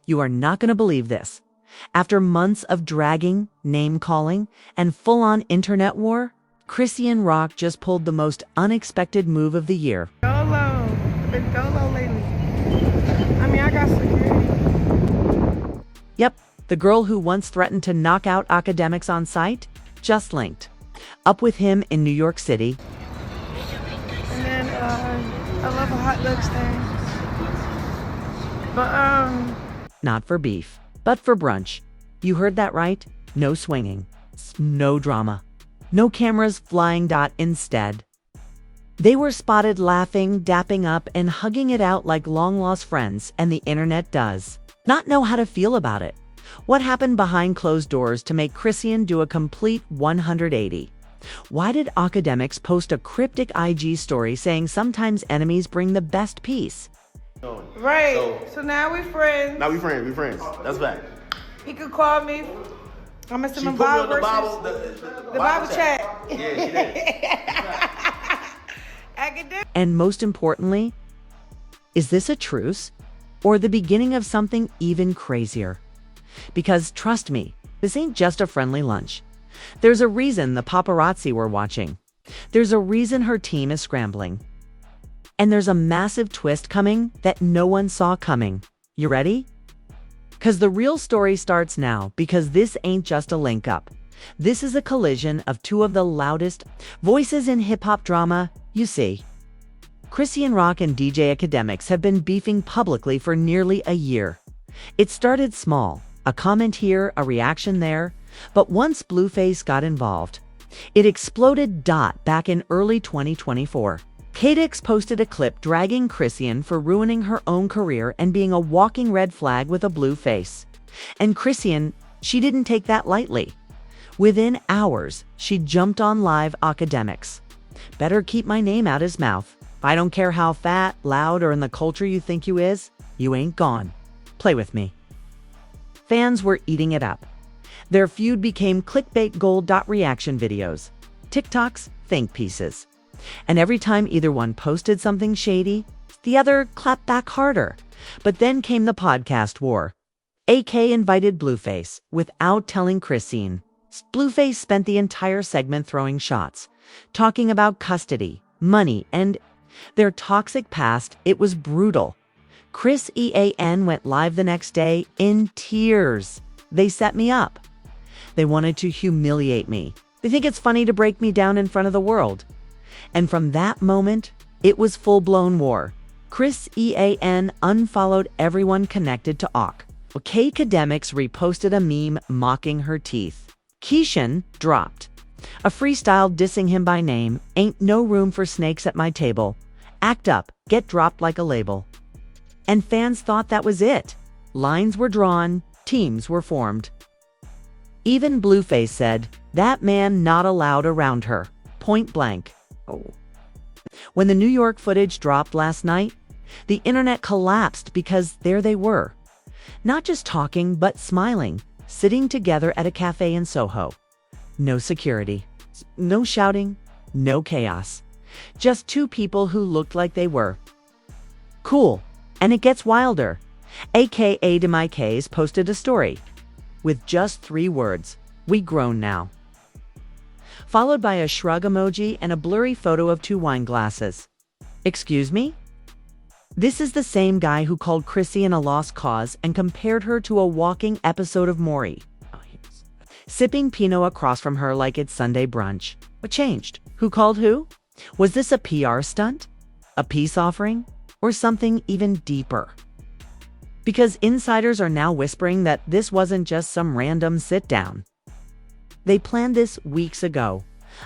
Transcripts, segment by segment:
You are not going to believe this. After months of dragging, name-calling, and full-on internet war, Chrisean Rock just pulled the most unexpected move of the year. Go low. I've been go low lately. I mean, I got security. Yep, the girl who once threatened to knock out Akademiks on sight just linked up with him in New York City. And then I love a hot dog stand. But Not for beef, but for brunch. You heard that right? No swinging, no drama, no cameras flying. Instead, they were spotted laughing, dapping up, and hugging it out like long-lost friends, and the internet does not know how to feel about it. What happened behind closed doors to make Chrisean do a complete 180? Why did Akademiks post a cryptic IG story saying sometimes enemies bring the best peace? right. So now we friends. Now we friends. That's fact. He could call me. I'm gonna send She him put me on Bible the verses. Bible, The Bible chat. Yeah, she did. Academic. And most importantly, is this a truce or the beginning of something even crazier? Because trust me, this ain't just a friendly lunch. There's a reason the paparazzi were watching. There's a reason her team is scrambling. And there's a massive twist coming that no one saw coming. You ready? Because the real story starts now, because this ain't just a link up. This is a collision of two of the loudest voices in hip-hop drama, you see. Chrisean Rock and DJ Akademiks have been beefing publicly for nearly a year. It started small, a comment here, a reaction there, but once Blueface got involved, it exploded. Back in early 2024. Akademiks posted a clip dragging Chrisean for ruining her own career and being a walking red flag with a blue face. And Chrisean, she didn't take that lightly. Within hours, she jumped on live Akademiks. Better keep my name out his mouth. I don't care how fat, loud, or in the culture you think you is, you ain't gone. Play with me. Fans were eating it up. Their feud became clickbait gold. Reaction videos, TikToks, think pieces. And every time either one posted something shady, the other clapped back harder. But then came the podcast war. AK invited Blueface without telling Chrisean. Blueface spent the entire segment throwing shots, talking about custody, money, and their toxic past. It was brutal. Chrisean went live the next day in tears. They set me up. They wanted to humiliate me. They think it's funny to break me down in front of the world. And from that moment, it was full-blown war. Chrisean unfollowed everyone connected to AK. Akademiks reposted a meme mocking her teeth. Chrisean dropped a freestyle dissing him by name. Ain't no room for snakes at my table. Act up, get dropped like a label. And fans thought that was it. Lines were drawn, teams were formed. Even Blueface said, that man not allowed around her. Point blank. Oh. When the New York footage dropped last night, the internet collapsed because there they were. Not just talking, but smiling, sitting together at a cafe in Soho. No security, no shouting, no chaos. Just two people who looked like they were cool. And it gets wilder. AKA Demikes posted a story with just 3 words, "We grown now," followed by a shrug emoji and a blurry photo of 2 wine glasses. Excuse me? This is the same guy who called Chrisean a lost cause and compared her to a walking episode of Maury, sipping Pinot across from her like it's Sunday brunch. What changed? Who called who? Was this a PR stunt? A peace offering? Or something even deeper? Because insiders are now whispering that this wasn't just some random sit-down. They planned this weeks ago.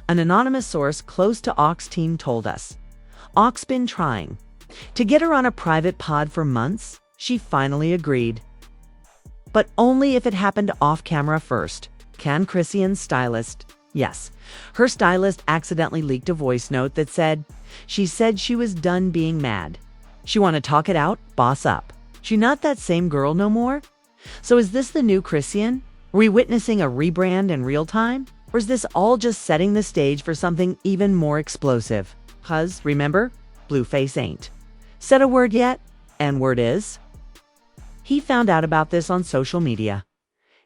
An anonymous source close to AK's team told us. AK's been trying to get her on a private pod for months. She finally agreed. But only if it happened off camera first. Can Chrisean's stylist? Yes, her stylist accidentally leaked a voice note that said she was done being mad. She want to talk it out, boss up. She not that same girl no more? So is this the new Chrisean? Are we witnessing a rebrand in real time? Or is this all just setting the stage for something even more explosive? 'Cause, remember, Blueface ain't said a word yet, and word is, He found out about this on social media.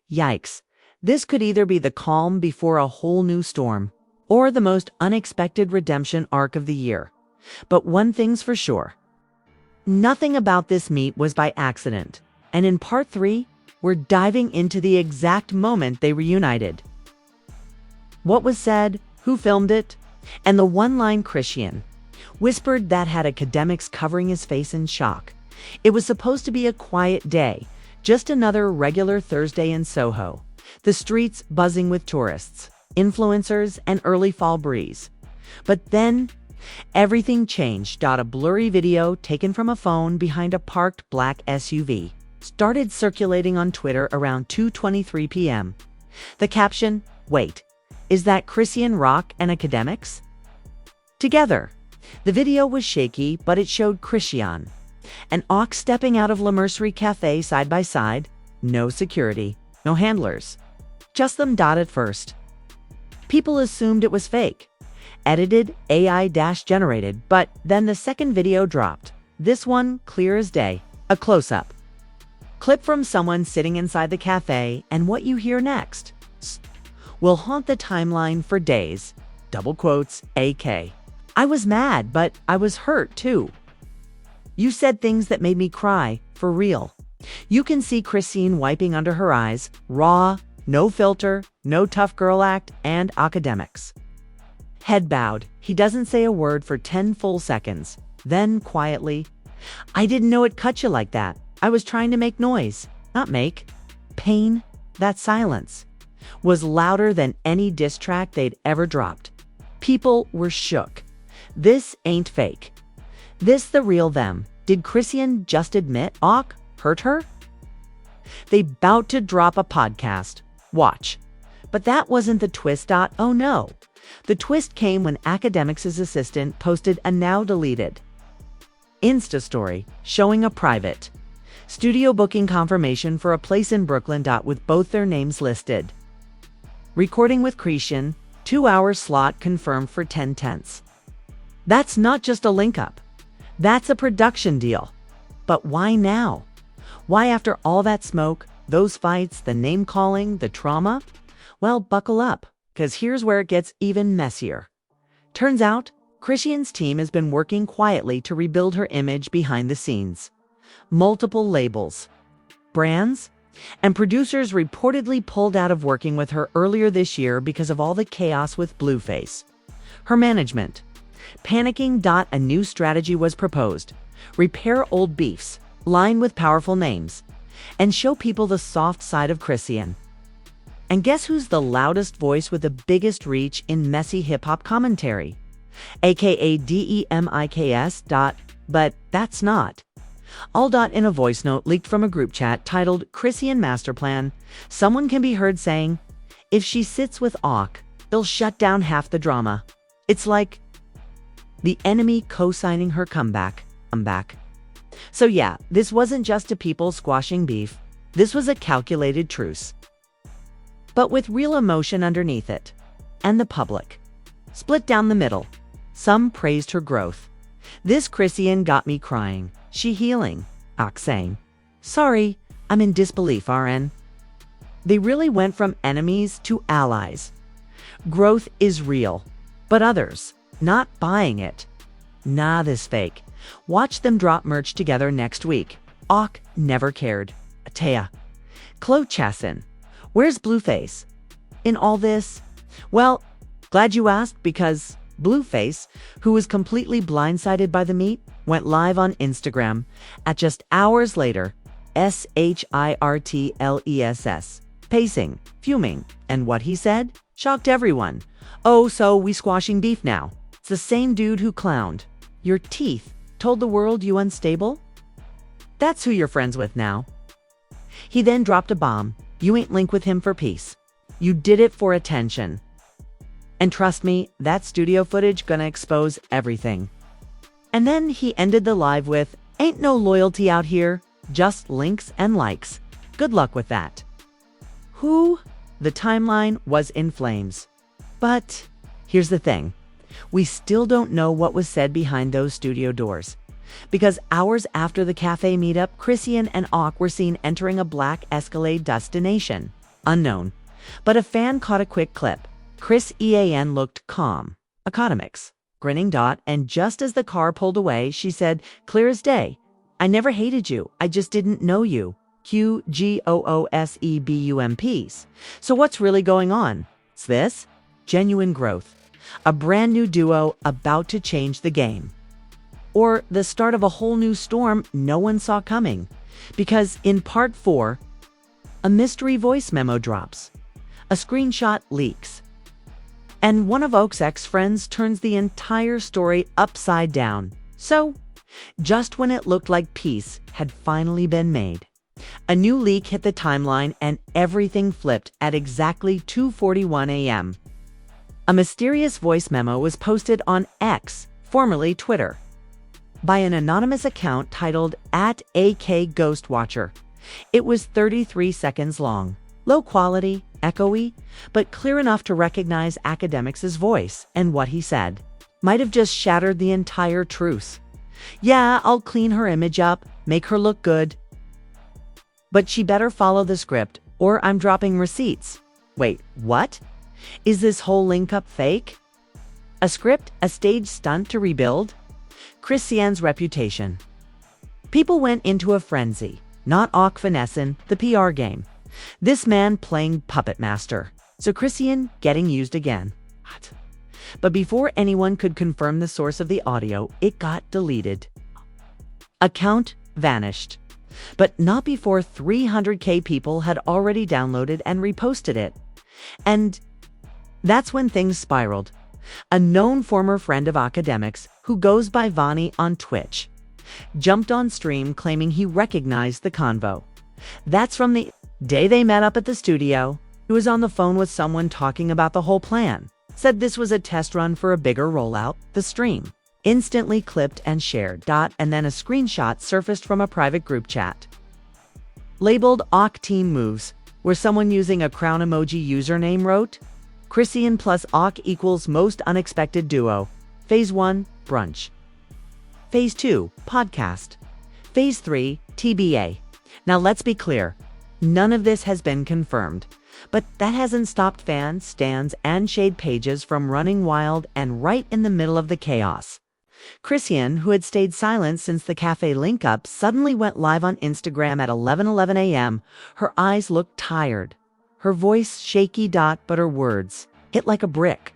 Yikes. This could either be the calm before a whole new storm, or the most unexpected redemption arc of the year. But one thing's for sure. Nothing about this meet was by accident. And in part 3, we're diving into the exact moment they reunited. What was said, who filmed it, and the one-line Chrisean whispered that had Akademiks covering his face in shock. It was supposed to be a quiet day, just another regular Thursday in Soho. The streets buzzing with tourists, influencers, and early fall breeze. But then, everything changed. A blurry video taken from a phone behind a parked black SUV started circulating on Twitter around 2:23 p.m. The caption, "Wait, is that Chrisean Rock and Akademiks?" Together. The video was shaky, but it showed Chrisean and Ox stepping out of La Mercerie Cafe side by side. No security, no handlers. Just them. At first, people assumed it was fake, edited, AI-generated, but then the second video dropped. This one, clear as day, a close-up. Clip from someone sitting inside the cafe, and what you hear next will haunt the timeline for days. Double quotes, AK. I was mad, but I was hurt too. You said things that made me cry, for real. You can see Chrisean wiping under her eyes, raw, no filter, no tough girl act, and Akademiks. Head bowed, he doesn't say a word for 10 full seconds. Then, quietly, I didn't know it cut you like that. I was trying to make noise, not make pain. That silence was louder than any diss track they'd ever dropped. People were shook. This ain't fake. This the real them. Did Chrisean just admit Ock hurt her? They bout to drop a podcast. Watch. But that wasn't the twist. Oh no. The twist came when Akademiks' assistant posted a now deleted Insta story showing a private studio booking confirmation for a place in Brooklyn. With both their names listed. Recording with Chrisean, 2-hour slot confirmed for 10/10. That's not just a link up. That's a production deal. But why now? Why after all that smoke, those fights, the name calling, the trauma? Well, buckle up, because here's where it gets even messier. Turns out, Chrisean's team has been working quietly to rebuild her image behind the scenes. Multiple labels, brands, and producers reportedly pulled out of working with her earlier this year because of all the chaos with Blueface. Her management, panicking. A new strategy was proposed. Repair old beefs, line with powerful names, and show people the soft side of Chrisean. And guess who's the loudest voice with the biggest reach in messy hip-hop commentary? AKA DEMIKS. But that's not. All. In a voice note leaked from a group chat titled Chrisean Master Plan, someone can be heard saying, if she sits with Ock, they'll shut down half the drama. It's like the enemy co-signing her comeback. So yeah, this wasn't just a people squashing beef. This was a calculated truce. But with real emotion underneath it. And the public. Split down the middle. Some praised her growth. This Chrisean got me crying. She healing. Ock saying, sorry, I'm in disbelief, RN. They really went from enemies to allies. Growth is real. But others, not buying it. Nah, this fake. Watch them drop merch together next week. Ock never cared. Atea. Chloe Chassin. Where's Blueface? In all this? Well, glad you asked, because Blueface, who was completely blindsided by the meet, went live on Instagram at just hours later. SHIRTLESS. Pacing, fuming, and what he said shocked everyone. Oh, so we squashing beef now. It's the same dude who clowned your teeth, told the world you unstable? That's who you're friends with now. He then dropped a bomb. You ain't link with him for peace. You did it for attention. And trust me, that studio footage gonna expose everything. And then he ended the live with, ain't no loyalty out here, just links and likes. Good luck with that. Who? The timeline was in flames. But here's the thing. We still don't know what was said behind those studio doors. Because hours after the cafe meetup, Chrisean and Auk were seen entering a black Escalade destination, unknown. But a fan caught a quick clip. Chrisean looked calm. Academics. Grinning dot, and just as the car pulled away, she said, clear as day, I never hated you, I just didn't know you. QGOOSEBUMPs. So what's really going on? It's this? Genuine growth. A brand new duo about to change the game. Or the start of a whole new storm no one saw coming. Because in part 4, a mystery voice memo drops. A screenshot leaks. And one of Oak's ex-friends turns the entire story upside down. So, just when it looked like peace had finally been made, a new leak hit the timeline and everything flipped at exactly 2:41 a.m. A mysterious voice memo was posted on X, formerly Twitter, by an anonymous account titled @AKGhostWatcher. It was 33 seconds long, low quality, echoey, but clear enough to recognize Akademiks' voice, and what he said might have just shattered the entire truce. Yeah, I'll clean her image up, make her look good, but she better follow the script or I'm dropping receipts. Wait, what? Is this whole link-up fake? A script, a stage stunt to rebuild? Chrisean's reputation. People went into a frenzy, not Auk finessing the PR game. This man playing puppet master. So Chrisean getting used again. What? But before anyone could confirm the source of the audio, it got deleted. Account vanished. But not before 300K people had already downloaded and reposted it. And that's when things spiraled. A known former friend of Akademiks, who goes by Vani on Twitch, jumped on stream claiming he recognized the convo. That's from the day they met up at the studio. He was on the phone with someone talking about the whole plan. Said this was a test run for a bigger rollout. The stream instantly clipped and shared. And then a screenshot surfaced from a private group chat labeled Auk Team Moves, where someone using a crown emoji username wrote, Chrisean plus Auk equals most unexpected duo. Phase 1, brunch. Phase 2, podcast. Phase 3, TBA. Now let's be clear, none of this has been confirmed. But that hasn't stopped fans, stans, and shade pages from running wild and right in the middle of the chaos. Chrisean, who had stayed silent since the cafe link-up, suddenly went live on Instagram at 11:11 a.m. Her eyes looked tired. Her voice shaky, but her words hit like a brick.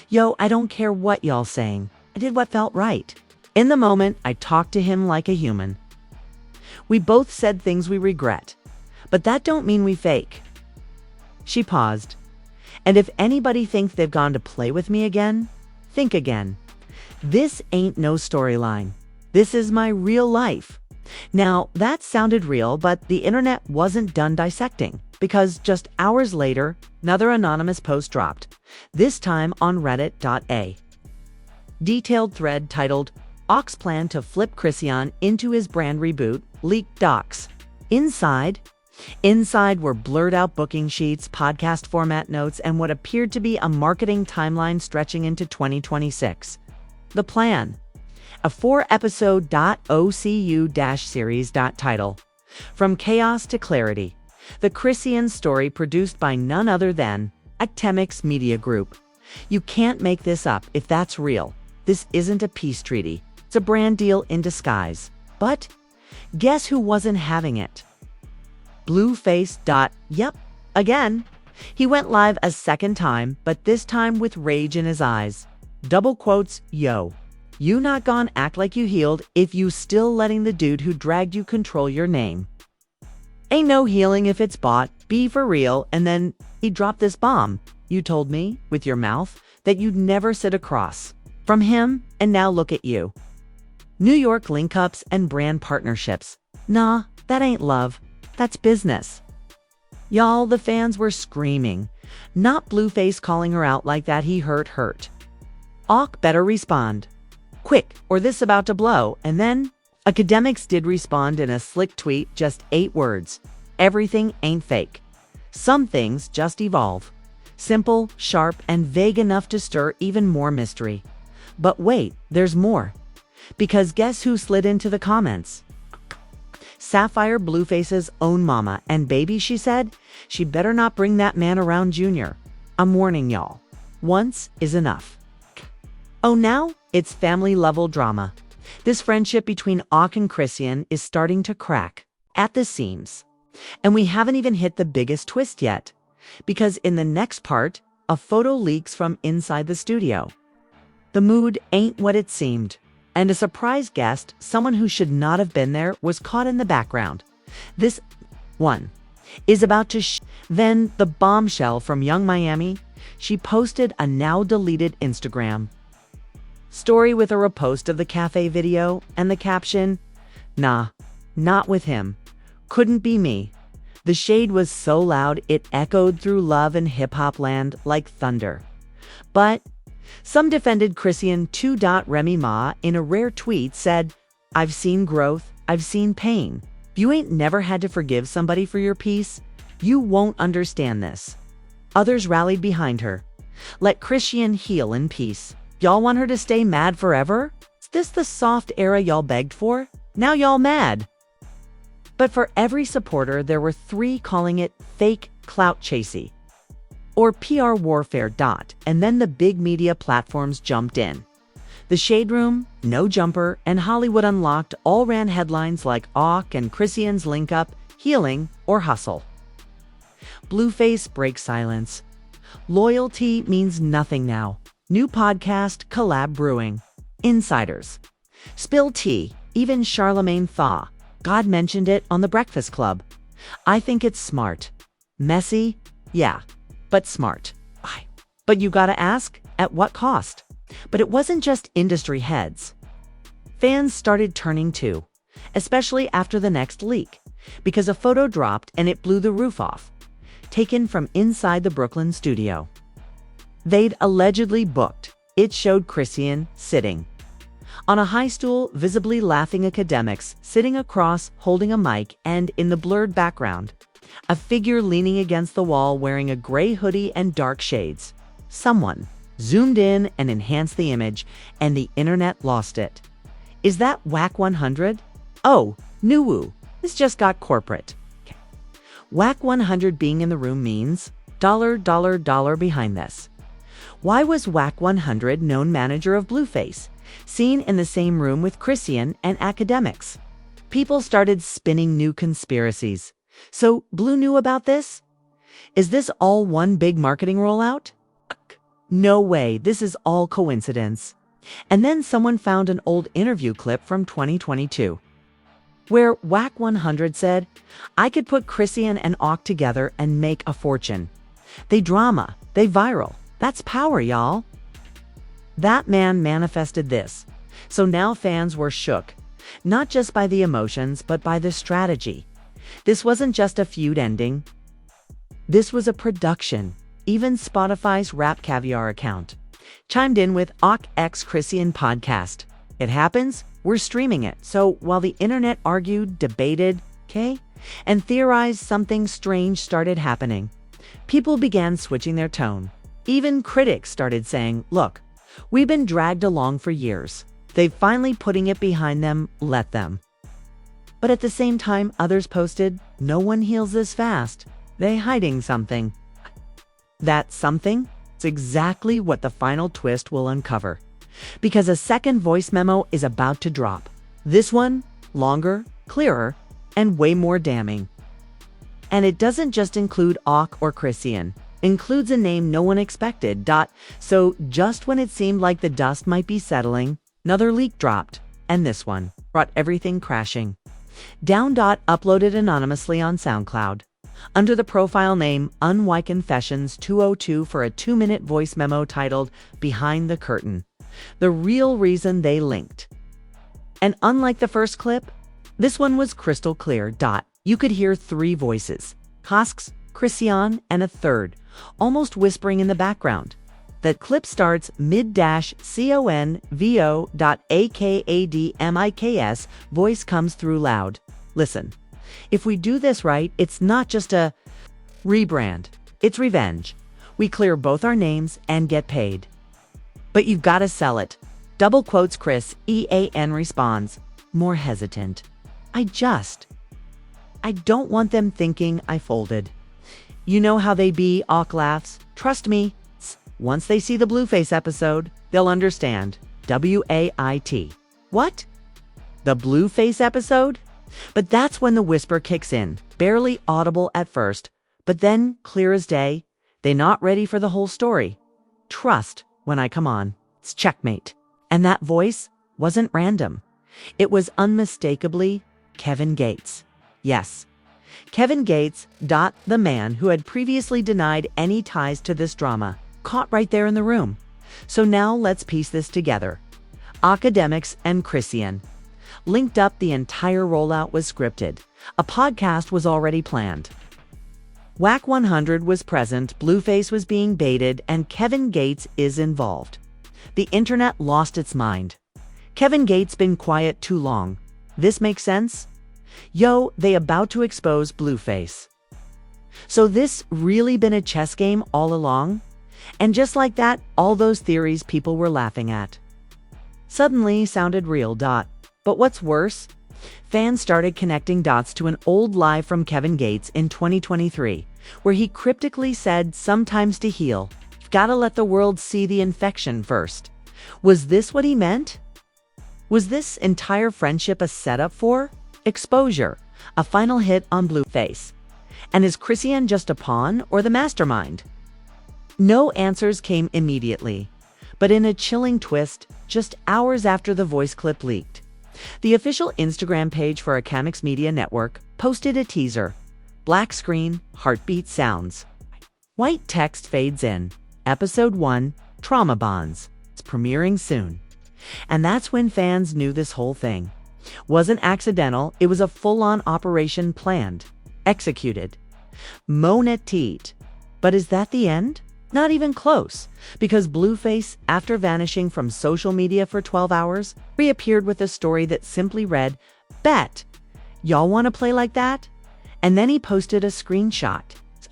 Yo, I don't care what y'all saying. I did what felt right. In the moment, I talked to him like a human. We both said things we regret, but that don't mean we fake. She paused. And if anybody thinks they've gone to play with me again, think again. This ain't no storyline. This is my real life. Now, that sounded real, but the internet wasn't done dissecting, because just hours later, another anonymous post dropped, this time on Reddit.a. Detailed thread titled, Auk's plan to flip Chrisean into his brand reboot, leaked docs. Inside were blurred out booking sheets, podcast format notes, and what appeared to be a marketing timeline stretching into 2026. The plan. A 4-episode .ocu-series title. From Chaos to Clarity. The Chrisean story produced by none other than Akademiks Media Group. You can't make this up if that's real. This isn't a peace treaty. It's a brand deal in disguise. But guess who wasn't having it? Blueface. Yep, again. He went live a second time, but this time with rage in his eyes. Double quotes, yo. You not gon' act like you healed if you still letting the dude who dragged you control your name. Ain't no healing if it's bought, be for real, and then he dropped this bomb. You told me, with your mouth, that you'd never sit across from him, and now look at you. New York link-ups and brand partnerships. Nah, that ain't love. That's business. Y'all, the fans were screaming. Not Blueface calling her out like that. He hurt. Auk better respond. Quick, or this about to blow. And then, Akademiks did respond in a slick tweet, just 8 words. Everything ain't fake. Some things just evolve. Simple, sharp, and vague enough to stir even more mystery. But wait, there's more. Because guess who slid into the comments? Sapphire Blueface's own mama, and baby, she said, she better not bring that man around Junior. I'm warning y'all. Once is enough. Oh, now it's family-level drama. This friendship between Ak and Chrisean is starting to crack at the seams. And we haven't even hit the biggest twist yet. Because in the next part, a photo leaks from inside the studio. The mood ain't what it seemed. And a surprise guest, someone who should not have been there, was caught in the background. This one is about to Then the bombshell from Young Miami, she posted a now-deleted Instagram story with a repost of the cafe video and the caption, "Nah, not with him. Couldn't be me." The shade was so loud it echoed through love and hip-hop land like thunder. But some defended Chrisean. Remy Ma, in a rare tweet, said, "I've seen growth, I've seen pain. If you ain't never had to forgive somebody for your peace, you won't understand this." Others rallied behind her. Let Chrisean heal in peace. Y'all want her to stay mad forever? Is this the soft era y'all begged for? Now y'all mad. But for every supporter, there were 3 calling it fake clout chasey or PR warfare. And then the big media platforms jumped in. The Shade Room, No Jumper, and Hollywood Unlocked all ran headlines like Ak and Chrisean's link up, healing, or hustle. Blueface breaks silence. Loyalty means nothing now. New podcast collab brewing. Insiders spill tea. Even Charlemagne thaw. God mentioned it on The Breakfast Club. I think it's smart. Messy? Yeah, but smart. Why? But you gotta ask, at what cost? But it wasn't just industry heads. Fans started turning too, especially after the next leak, because a photo dropped and it blew the roof off, taken from inside the Brooklyn studio. They'd allegedly booked. It showed Chrisean sitting on a high stool, visibly laughing. Akademiks sitting across, holding a mic, and in the blurred background, a figure leaning against the wall wearing a gray hoodie and dark shades. Someone zoomed in and enhanced the image, and the internet lost it. Is that Whack 100? Oh, Nuwu. This just got corporate. Okay. Whack 100 being in the room means dollar behind this. Why was Whack 100, known manager of Blueface, seen in the same room with Chrisean and Akademiks? People started spinning new conspiracies. So Blue knew about this? Is this all one big marketing rollout? No way, this is all coincidence. And then someone found an old interview clip from 2022, where Whack 100 said, "I could put Chrisean and Ak together and make a fortune. They drama, they viral. That's power, y'all." That man manifested this. So now fans were shook, not just by the emotions, but by the strategy. This wasn't just a feud ending. This was a production. Even Spotify's Rap Caviar account chimed in with Ak x Chrisean podcast. It happens, we're streaming it. So while the internet argued, debated, and theorized, something strange started happening. People began switching their tone. Even critics started saying, look, we've been dragged along for years. They're finally putting it behind them, let them. But at the same time, others posted, no one heals this fast. They hiding something. That something? It's exactly what the final twist will uncover. Because a second voice memo is about to drop. This one, longer, clearer, and way more damning. And it doesn't just include Ak or Chrisean. Includes a name no one expected. So just when it seemed like the dust might be settling, another leak dropped. And this one brought everything crashing. Down. Uploaded anonymously on SoundCloud under the profile name Unwhy Confessions 202 for a 2-minute voice memo titled Behind the Curtain. The real reason they linked. And unlike the first clip, this one was crystal clear. You could hear 3 voices, Kosk's, Chrisean, and a third, almost whispering in the background. The clip starts mid-convo.akademiks, voice comes through loud. Listen, if we do this right, it's not just a rebrand, it's revenge. We clear both our names and get paid. But you've got to sell it. Double quotes Chrisean responds, more hesitant. I don't want them thinking I folded. You know how they be, Awk laughs. Trust me, once they see the Blueface episode, they'll understand. W-A-I-T. What? The Blueface episode? But that's when the whisper kicks in, barely audible at first, but then, clear as day, they not ready for the whole story. Trust when I come on. It's checkmate. And that voice wasn't random. It was unmistakably Kevin Gates. Yes, Kevin Gates, the man who had previously denied any ties to this drama, caught right there in the room. So now let's piece this together. Akademiks and Chrisean. Linked up, the entire rollout was scripted. A podcast was already planned. WAC 100 was present, Blueface was being baited, and Kevin Gates is involved. The internet lost its mind. Kevin Gates been quiet too long. This makes sense? Yo, they about to expose Blueface. So this really been a chess game all along? And just like that, all those theories people were laughing at suddenly sounded real. But what's worse? Fans started connecting dots to an old lie from Kevin Gates in 2023, where he cryptically said, sometimes to heal, you've gotta let the world see the infection first. Was this what he meant? Was this entire friendship a setup for exposure, a final hit on Blueface? And is Chrisean just a pawn or the mastermind? No answers came immediately, but in a chilling twist, just hours after the voice clip leaked, the official Instagram page for Akademiks Media Network posted a teaser. Black screen, heartbeat sounds. White text fades in. Episode 1, Trauma Bonds. It's premiering soon. And that's when fans knew this whole thing wasn't accidental. It was a full-on operation, planned, executed. Monetit. But is that the end? Not even close, because Blueface, after vanishing from social media for 12 hours, reappeared with a story that simply read, bet, y'all want to play like that? And then he posted a screenshot,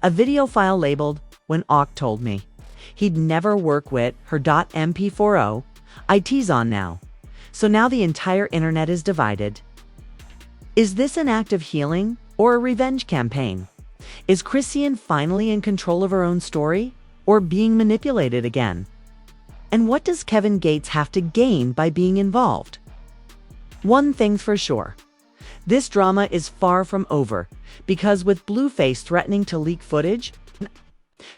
a video file labeled, when Awk told me. He'd never work with her .mp40, IT's on now. So now the entire internet is divided. Is this an act of healing or a revenge campaign? Is Chrisean finally in control of her own story, or being manipulated again? And what does Kevin Gates have to gain by being involved? One thing's for sure. This drama is far from over, because with Blueface threatening to leak footage,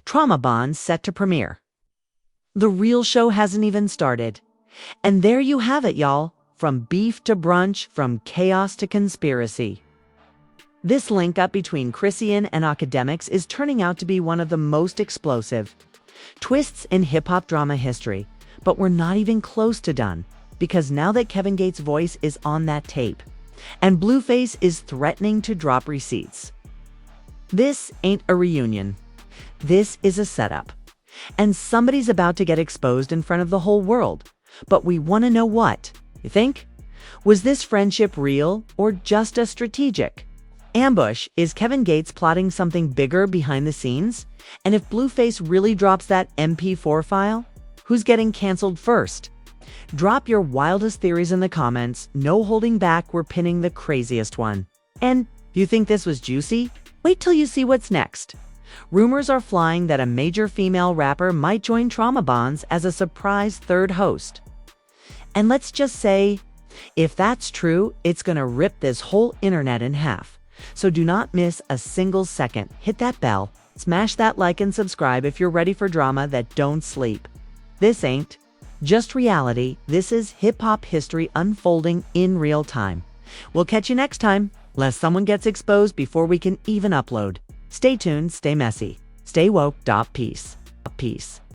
Trauma Bonds set to premiere. The real show hasn't even started. And there you have it, y'all. From beef to brunch, from chaos to conspiracy. This link up between Chrisean and Akademiks is turning out to be one of the most explosive twists in hip-hop drama history. But we're not even close to done, because now that Kevin Gates' voice is on that tape, and Blueface is threatening to drop receipts. This ain't a reunion. This is a setup. And somebody's about to get exposed in front of the whole world. But we want to know what. You think? Was this friendship real or just a strategic ambush? Is Kevin Gates plotting something bigger behind the scenes? And if Blueface really drops that MP4 file, who's getting canceled first? Drop your wildest theories in the comments. No holding back, we're pinning the craziest one. And you think this was juicy? Wait till you see what's next. Rumors are flying that a major female rapper might join Trauma Bonds as a surprise third host. And let's just say, if that's true, it's gonna rip this whole internet in half. So do not miss a single second. Hit that bell, smash that like and subscribe if you're ready for drama that don't sleep. This ain't just reality. This is hip-hop history unfolding in real time. We'll catch you next time, lest someone gets exposed before we can even upload. Stay tuned, stay messy, stay woke. Peace. Peace.